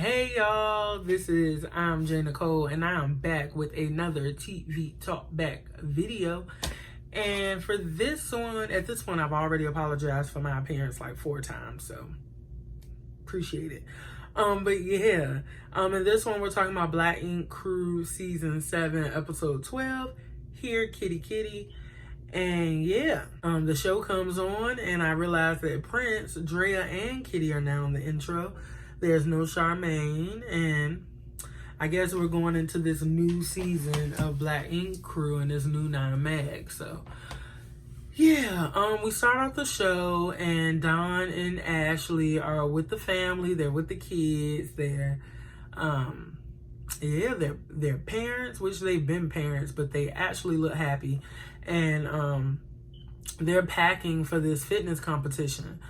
Hey y'all, this is I'm J Nicole and I'm back with another TV Talkback video. And for this one, at this point I've already apologized for my appearance like 4 times, so appreciate it. But yeah, in this one we're talking about Black Ink Crew Season 7, Episode 12, Here Kitty Kitty. And yeah, the show comes on and I realize that Prince, Drea, and Kitty are now in the intro. There's no Charmaine, and I guess we're going into this new season of Black Ink Crew and this new 9 Mag. So yeah, we start off the show and Don and Ashley are with the family. They're with the kids. They're parents, which they've been parents, but they actually look happy. And they're packing for this fitness competition.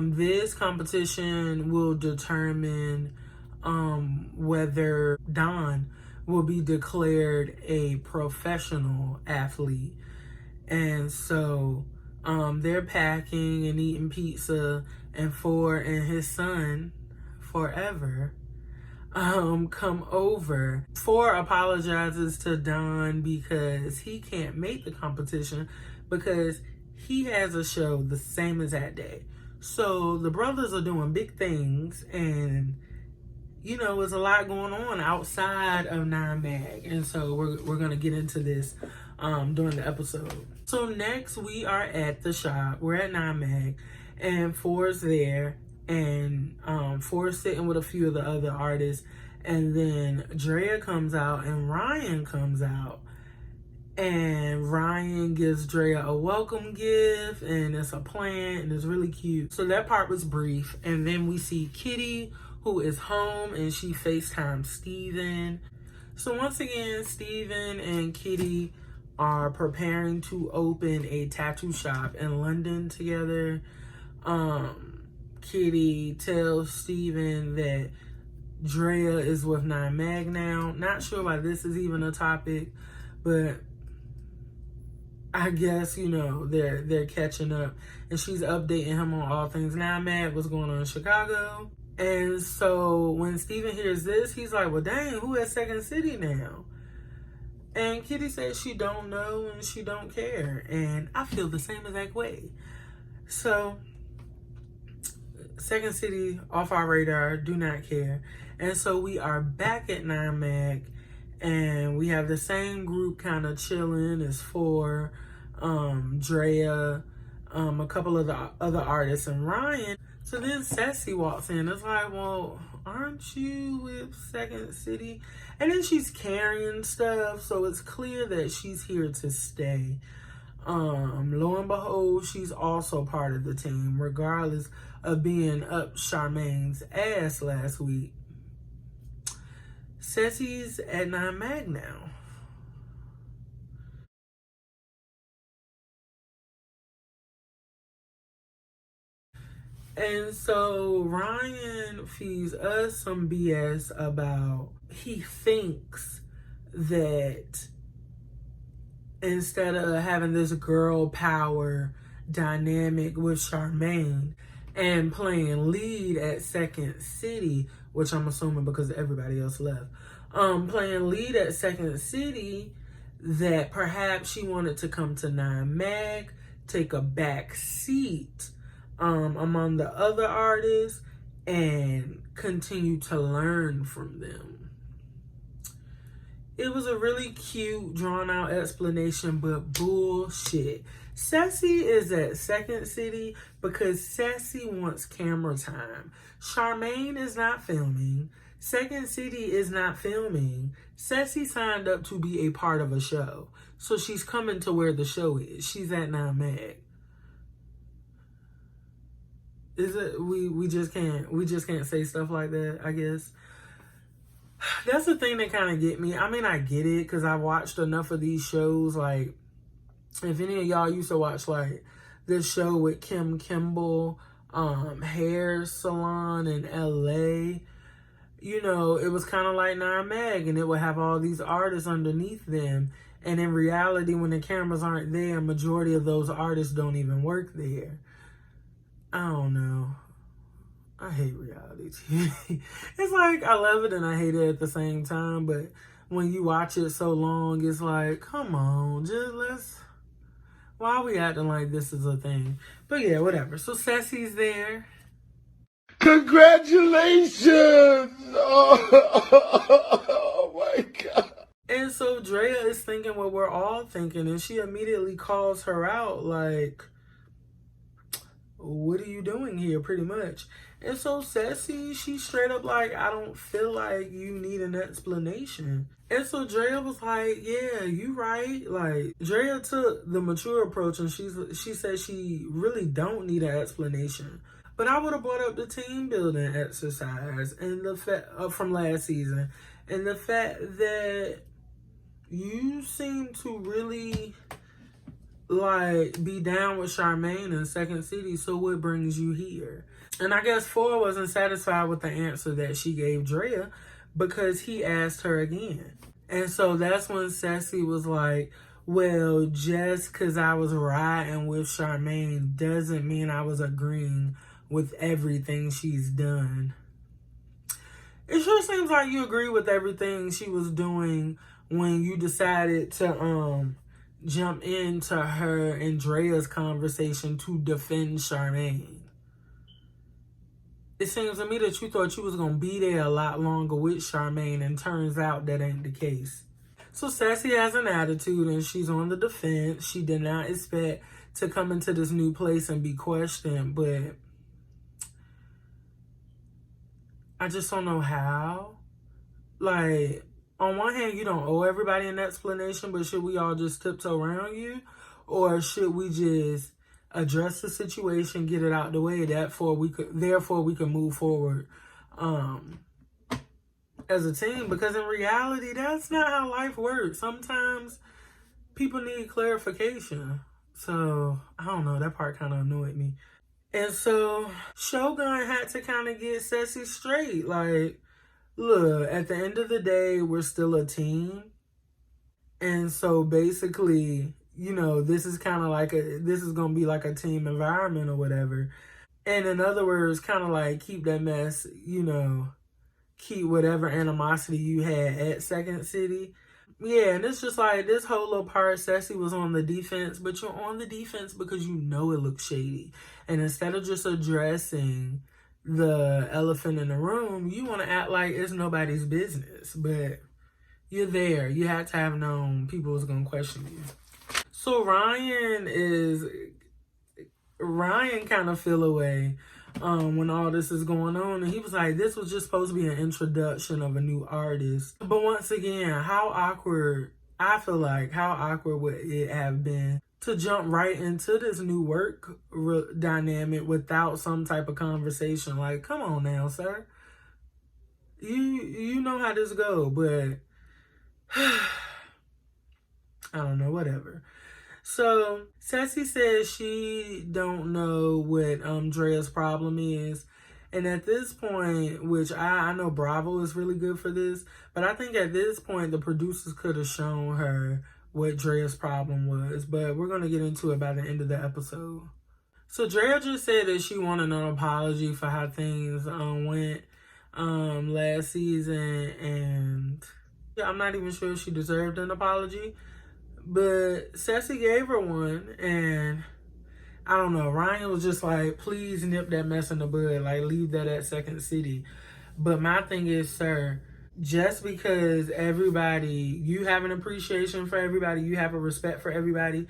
This competition will determine whether Don will be declared a professional athlete. And so they're packing and eating pizza, and Ford and his son, Forever, come over. Ford apologizes to Don because he can't make the competition because he has a show the same as that day. So the brothers are doing big things, and you know, there's a lot going on outside of 9 Mag. And so we're gonna get into this during the episode. So next we are at the shop. We're at 9 Mag and Ford's there, and Ford's sitting with a few of the other artists, and then Drea comes out and Ryan comes out. And Ryan gives Drea a welcome gift, and it's a plant, and it's really cute. So that part was brief. And then we see Kitty, who is home, and she FaceTimes Steven. So once again, Steven and Kitty are preparing to open a tattoo shop in London together. Kitty tells Steven that Drea is with 9 Mag now. Not sure why this is even a topic, but I guess, you know, they're catching up, and she's updating him on all things 9 Mag, what's going on in Chicago. And so when Steven hears this, he's like, well, dang, who at Second City now? And Kitty says she don't know and she don't care. And I feel the same exact way. So Second City, off our radar, do not care. And so we are back at 9 Mag. And we have the same group kind of chilling as for Drea, a couple of the other artists, and Ryan. So then Ceci walks in. It's like, well, aren't you with Second City? And then she's carrying stuff, so it's clear that she's here to stay. Lo and behold, she's also part of the team, regardless of being up Charmaine's ass last week. Ceci's at 9 Mag now. And so Ryan feeds us some BS about he thinks that instead of having this girl power dynamic with Charmaine and playing lead at Second City, which I'm assuming because everybody else left, playing lead at Second City, that perhaps she wanted to come to 9 Mag, take a back seat among the other artists, and continue to learn from them. It was a really cute, drawn-out explanation, but bullshit. Ceci is at Second City because Ceci wants camera time. Charmaine is not filming. Second City is not filming. Ceci signed up to be a part of a show, so she's coming to where the show is. She's at 9 Mag. Is it? We just can't say stuff like that, I guess. That's the thing that kind of get me. I mean, I get it because I watched enough of these shows. Like, if any of y'all used to watch like this show with Kim Kimble, hair salon in LA, you know, it was kind of like 9 Mag, and it would have all these artists underneath them. And in reality, when the cameras aren't there, majority of those artists don't even work there. I don't know. I hate reality TV. It's like I love it and I hate it at the same time, but when you watch it so long, it's like, come on, just let's. Why are we acting like this is a thing? But yeah, whatever. So Ceci's there. Congratulations! Oh my God. And so Drea is thinking what we're all thinking, and she immediately calls her out like, what are you doing here, pretty much. And so Ceci, she's straight up like, I don't feel like you need an explanation. And so Drea was like, yeah, you right. Like, Drea took the mature approach, and she said she really don't need an explanation. But I would have brought up the team building exercise and the fact from last season, and the fact that you seem to really like be down with Charmaine in Second City, so what brings you here? And I guess Four wasn't satisfied with the answer that she gave Drea because he asked her again. And so that's when Ceci was like, well, just because I was riding with Charmaine doesn't mean I was agreeing with everything she's done. It sure seems like you agree with everything she was doing when you decided to jump into her and Drea's conversation to defend Charmaine. It seems to me that you thought you was going to be there a lot longer with Charmaine, and turns out that ain't the case. So Ceci has an attitude and she's on the defense. She did not expect to come into this new place and be questioned, but I just don't know how. Like, on one hand, you don't owe everybody an explanation, but should we all just tiptoe around you? Or should we just address the situation, get it out the way, therefore we could move forward as a team? Because in reality, that's not how life works. Sometimes people need clarification. So, I don't know, that part kind of annoyed me. And so Shogun had to kind of get Ceci straight. Like, look, at the end of the day, we're still a team. And so basically, you know, this is kind of like this is going to be like a team environment or whatever. And in other words, kind of like keep that mess, you know, keep whatever animosity you had at Second City. Yeah, and it's just like this whole little part, Ceci was on the defense, but you're on the defense because you know it looks shady. And instead of just addressing the elephant in the room, you want to act like it's nobody's business. But you're there. You had to have known people was going to question you. So Ryan kind of feel away when all this is going on, and he was like, this was just supposed to be an introduction of a new artist. But once again, I feel like how awkward would it have been to jump right into this new work dynamic without some type of conversation? Like, come on now, sir. You know how this go, but I don't know, whatever. So Ceci says she don't know what Drea's problem is. And at this point, which I know Bravo is really good for this, but I think at this point the producers could have shown her what Drea's problem was. But we're going to get into it by the end of the episode. So Drea just said that she wanted an apology for how things went last season, and I'm not even sure she deserved an apology. But Ceci gave her one, and I don't know, Ryan was just like, please nip that mess in the bud, like leave that at Second City. But my thing is, sir, just because you have an appreciation for everybody, you have a respect for everybody,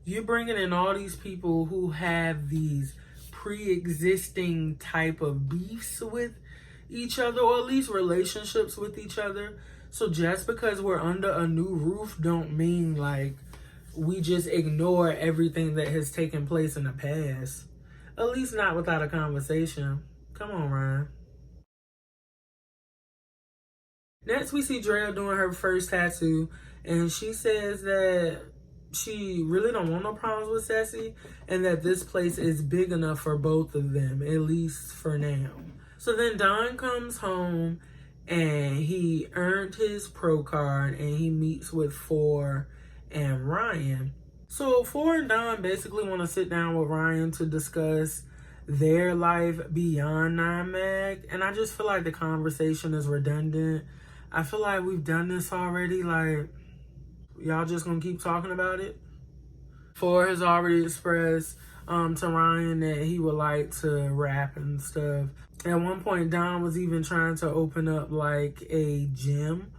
you're bringing in all these people who have these pre-existing type of beefs with each other, or at least relationships with each other. So just because we're under a new roof don't mean like we just ignore everything that has taken place in the past. At least not without a conversation. Come on, Ryan. Next, we see Drea doing her first tattoo, and she says that she really don't want no problems with Ceci, and that this place is big enough for both of them, at least for now. So then Don comes home, and he earned his pro card, and he meets with Four and Ryan. So Four and Don basically want to sit down with Ryan to discuss their life beyond 9mag. And I just feel like the conversation is redundant. I feel like we've done this already. Like, y'all just gonna keep talking about it? Four has already expressed to Ryan that he would like to rap and stuff. At one point, Don was even trying to open up like a gym.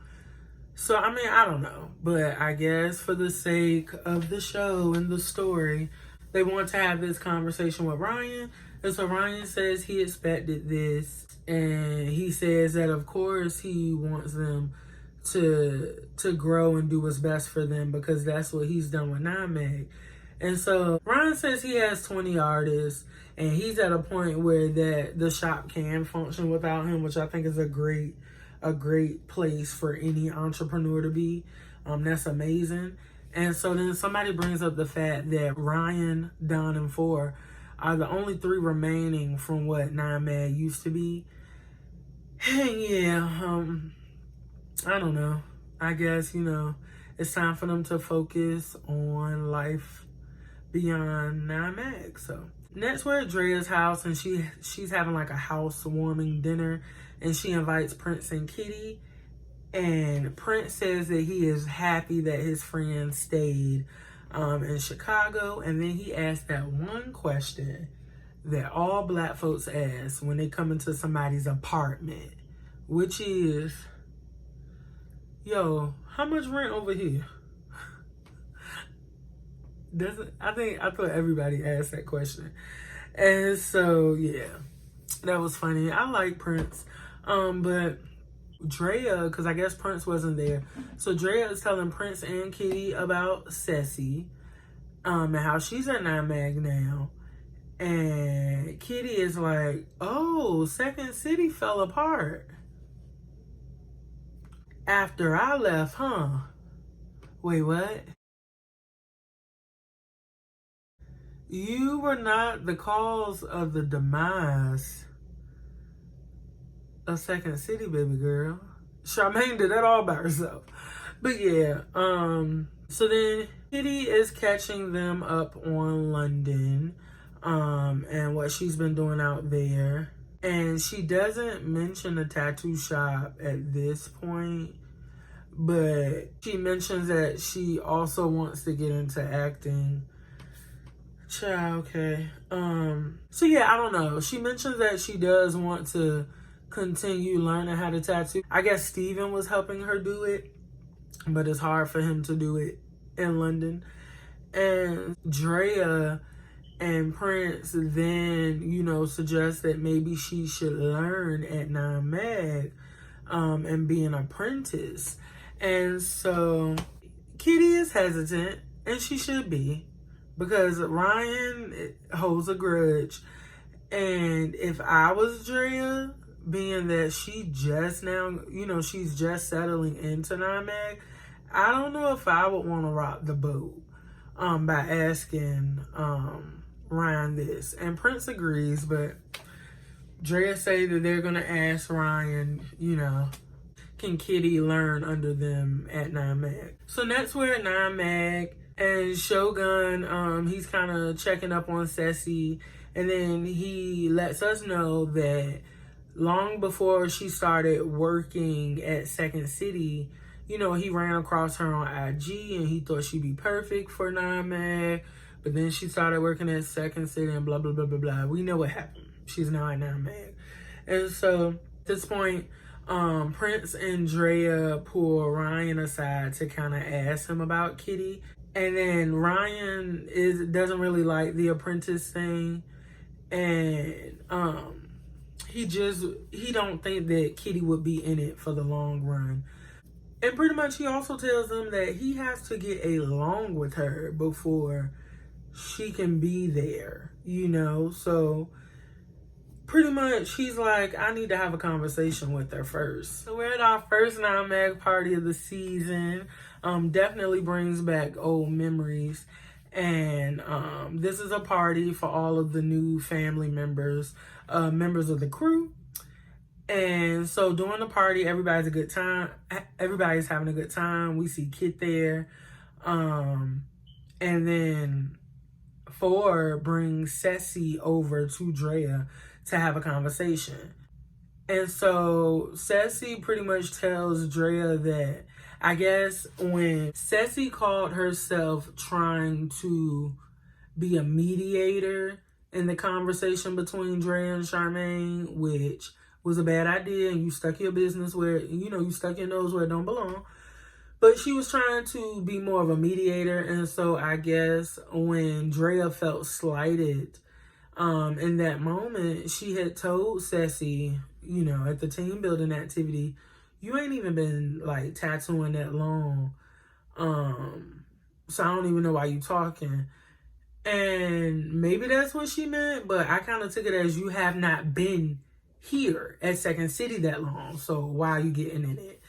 So, I mean, I don't know. But I guess for the sake of the show and the story, they want to have this conversation with Ryan. And so Ryan says he expected this. And he says that, of course, he wants them to grow and do what's best for them because that's what he's done with 9mag. And so Ryan says he has 20 artists and he's at a point where the shop can function without him, which I think is a great place for any entrepreneur to be. That's amazing. And so then somebody brings up the fact that Ryan, Don, and Four are the only three remaining from what 9mag used to be. And yeah, I don't know. I guess, it's time for them to focus on life beyond 9mag. So next we're at Drea's house and she's having like a housewarming dinner and she invites Prince and Kitty. And Prince says that he is happy that his friend stayed in Chicago. And then he asked that one question that all black folks ask when they come into somebody's apartment, which is, yo, how much rent over here? I thought everybody asked that question. And so, yeah, that was funny. I like Prince. But Drea, because I guess Prince wasn't there. So Drea is telling Prince and Kitty about Ceci, and how she's at 9mag now. And Kitty is like, oh, Second City fell apart after I left, huh? Wait, what? You were not the cause of the demise of Second City, baby girl. Charmaine did that all by herself. But yeah, so then Kitty is catching them up on London, and what she's been doing out there. And she doesn't mention a tattoo shop at this point, but she mentions that she also wants to get into acting. Child, okay. So yeah, I don't know. She mentions that she does want to continue learning how to tattoo. I guess Steven was helping her do it, but it's hard for him to do it in London. And Drea and Prince then, suggest that maybe she should learn at 9mag and be an apprentice. And so Kitty is hesitant, and she should be, because Ryan holds a grudge. And if I was Drea, being that she just now, she's just settling into 9mag, I don't know if I would want to rock the boat by asking Ryan this. And Prince agrees, but Drea say that they're going to ask Ryan, can Kitty learn under them at 9mag? So next we're at 9mag, and Shogun, he's kind of checking up on Ceci, and then he lets us know that long before she started working at Second City, he ran across her on IG and he thought she'd be perfect for 9mag. But then she started working at Second City and blah, blah, blah, blah, blah. We know what happened. She's now at 9mag. And so at this point, Prince and Drea pull Ryan aside to kind of ask him about Kitty. And then Ryan doesn't really like the apprentice thing. And he don't think that Kitty would be in it for the long run. And pretty much he also tells them that he has to get along with her before she can be there, So pretty much he's like, I need to have a conversation with her first. So we're at our first 9mag party of the season. Definitely brings back old memories. And this is a party for all of the new family members, members of the crew. And so during the party, everybody's having a good time. We see Kit there. And then 4 brings Ceci over to Drea to have a conversation. And so Ceci pretty much tells Drea that, I guess when Ceci called herself trying to be a mediator in the conversation between Drea and Charmaine, which was a bad idea, and you stuck your business where, you stuck your nose where it don't belong. But she was trying to be more of a mediator, and so I guess when Drea felt slighted in that moment, she had told Ceci, at the team building activity, you ain't even been like tattooing that long. So I don't even know why you talking. And maybe that's what she meant, but I kind of took it as you have not been here at Second City that long. So why are you getting in it?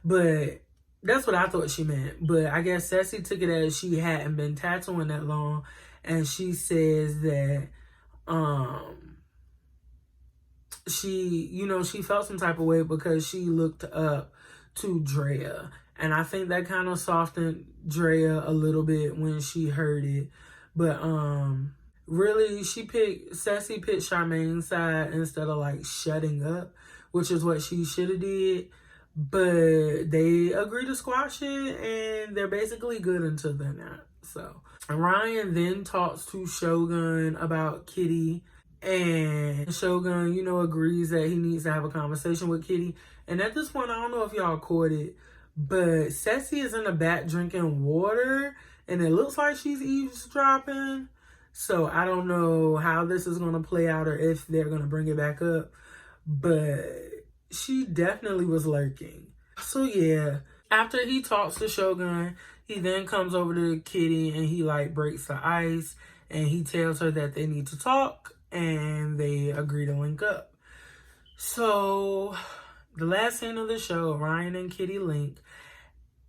But that's what I thought she meant. But I guess Ceci took it as she hadn't been tattooing that long. And she says that she felt some type of way because she looked up to Drea. And I think that kind of softened Drea a little bit when she heard it. But really, Ceci picked Charmaine's side instead of like shutting up, which is what she should have did. But they agreed to squash it, and they're basically good until they're not. So Ryan then talks to Shogun about Kitty, and Shogun, agrees that he needs to have a conversation with Kitty. And at this point, I don't know if y'all caught it, but Ceci is in the back drinking water, and it looks like she's eavesdropping. So I don't know how this is going to play out or if they're going to bring it back up. But she definitely was lurking. So yeah, after he talks to Shogun, he then comes over to Kitty and he like breaks the ice and he tells her that they need to talk and they agree to link up. So the last scene of the show, Ryan and Kitty link.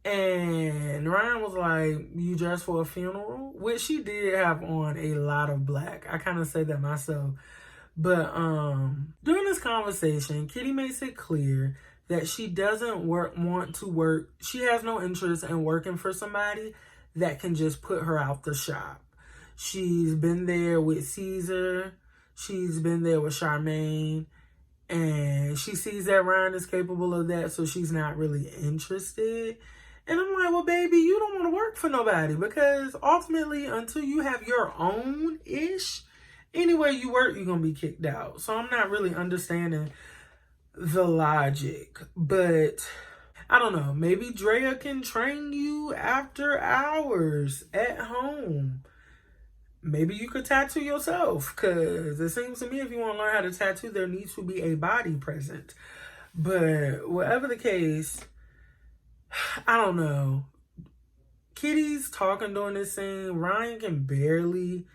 And Ryan was like, you dressed for a funeral? Which she did have on a lot of black. I kind of say that myself. But during this conversation, Kitty makes it clear that she doesn't want to work. She has no interest in working for somebody that can just put her out the shop. She's been there with Caesar. She's been there with Charmaine. And she sees that Ryan is capable of that, so she's not really interested. And I'm like, well, baby, you don't want to work for nobody because ultimately, until you have your own-ish, anywhere you work, you're going to be kicked out. So I'm not really understanding the logic. But I don't know. Maybe Drea can train you after hours at home. Maybe you could tattoo yourself. Because it seems to me if you want to learn how to tattoo, there needs to be a body present. But whatever the case, I don't know. Kitty's talking during this scene. Ryan can barely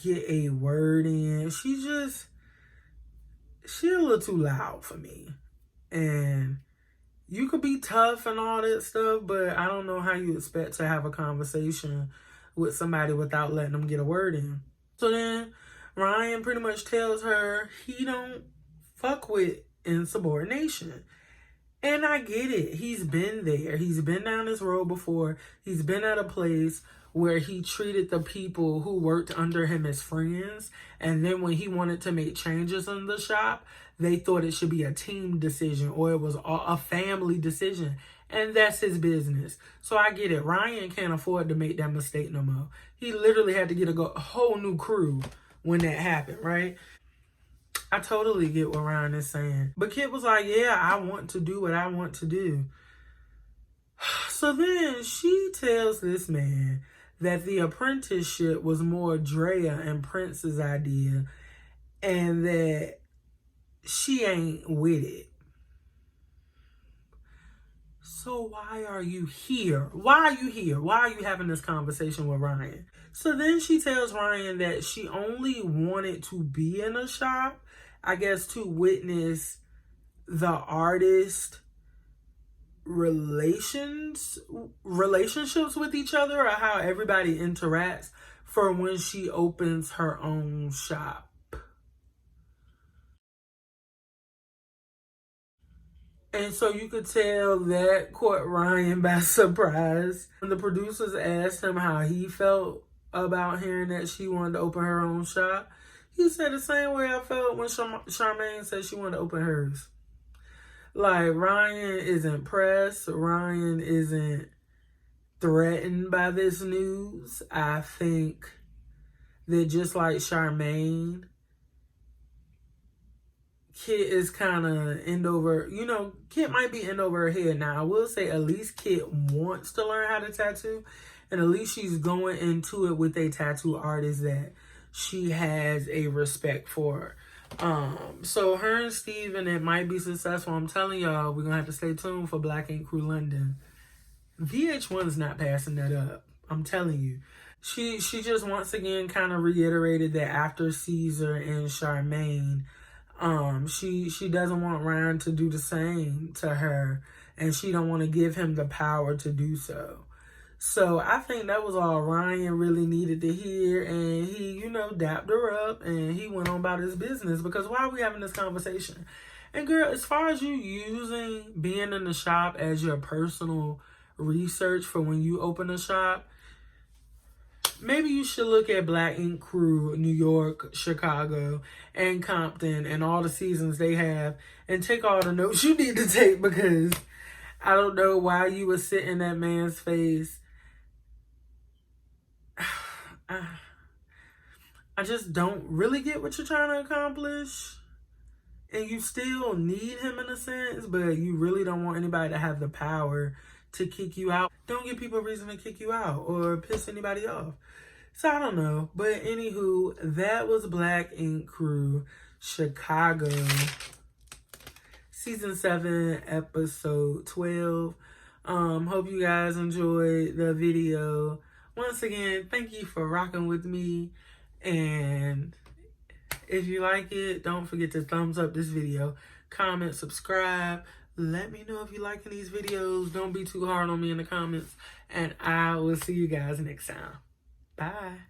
get a word in. She's a little too loud for me. And you could be tough and all that stuff, but I don't know how you expect to have a conversation with somebody without letting them get a word in. So then Ryan pretty much tells her he don't fuck with insubordination. And I get it. He's been there. He's been down this road before. He's been at a place where he treated the people who worked under him as friends. And then when he wanted to make changes in the shop, they thought it should be a team decision or it was a family decision. And that's his business. So I get it. Ryan can't afford to make that mistake no more. He literally had to get a whole new crew when that happened, right? I totally get what Ryan is saying. But Kit was like, yeah, I want to do what I want to do. So then she tells this man that the apprenticeship was more Drea and Prince's idea and that she ain't with it. So why are you here? Why are you here? Why are you having this conversation with Ryan? So then she tells Ryan that she only wanted to be in a shop, I guess, to witness the artist relationships with each other or how everybody interacts for when she opens her own shop. And so you could tell that caught Ryan by surprise. When the producers asked him how he felt about hearing that she wanted to open her own shop. He said the same way I felt when Charmaine said she wanted to open hers. Like, Ryan isn't pressed. Ryan isn't threatened by this news. I think that just like Charmaine, Kit is kind of end over, Kit might be end over her head. Now, I will say at least Kit wants to learn how to tattoo, and at least she's going into it with a tattoo artist that she has a respect for. So her and Steven, it might be successful. I'm telling y'all, we're gonna have to stay tuned for Black Ink Crew London. VH1's not passing that up. I'm telling you. She just once again kind of reiterated that after Caesar and Charmaine, she doesn't want Ryan to do the same to her, and she don't want to give him the power to do so. So I think that was all Ryan really needed to hear, and he, dapped her up, and he went on about his business, because why are we having this conversation? And girl, as far as you using being in the shop as your personal research for when you open a shop, maybe you should look at Black Ink Crew, New York, Chicago, and Compton, and all the seasons they have, and take all the notes you need to take, because I don't know why you would sit in that man's face. I just don't really get what you're trying to accomplish. And you still need him in a sense, but you really don't want anybody to have the power to kick you out. Don't give people a reason to kick you out or piss anybody off. So I don't know. But anywho, that was Black Ink Crew Chicago Season 7, Episode 12. Hope you guys enjoyed the video. Once again, thank you for rocking with me. And if you like it, don't forget to thumbs up this video, comment, subscribe. Let me know if you liking these videos. Don't be too hard on me in the comments. And I will see you guys next time. Bye.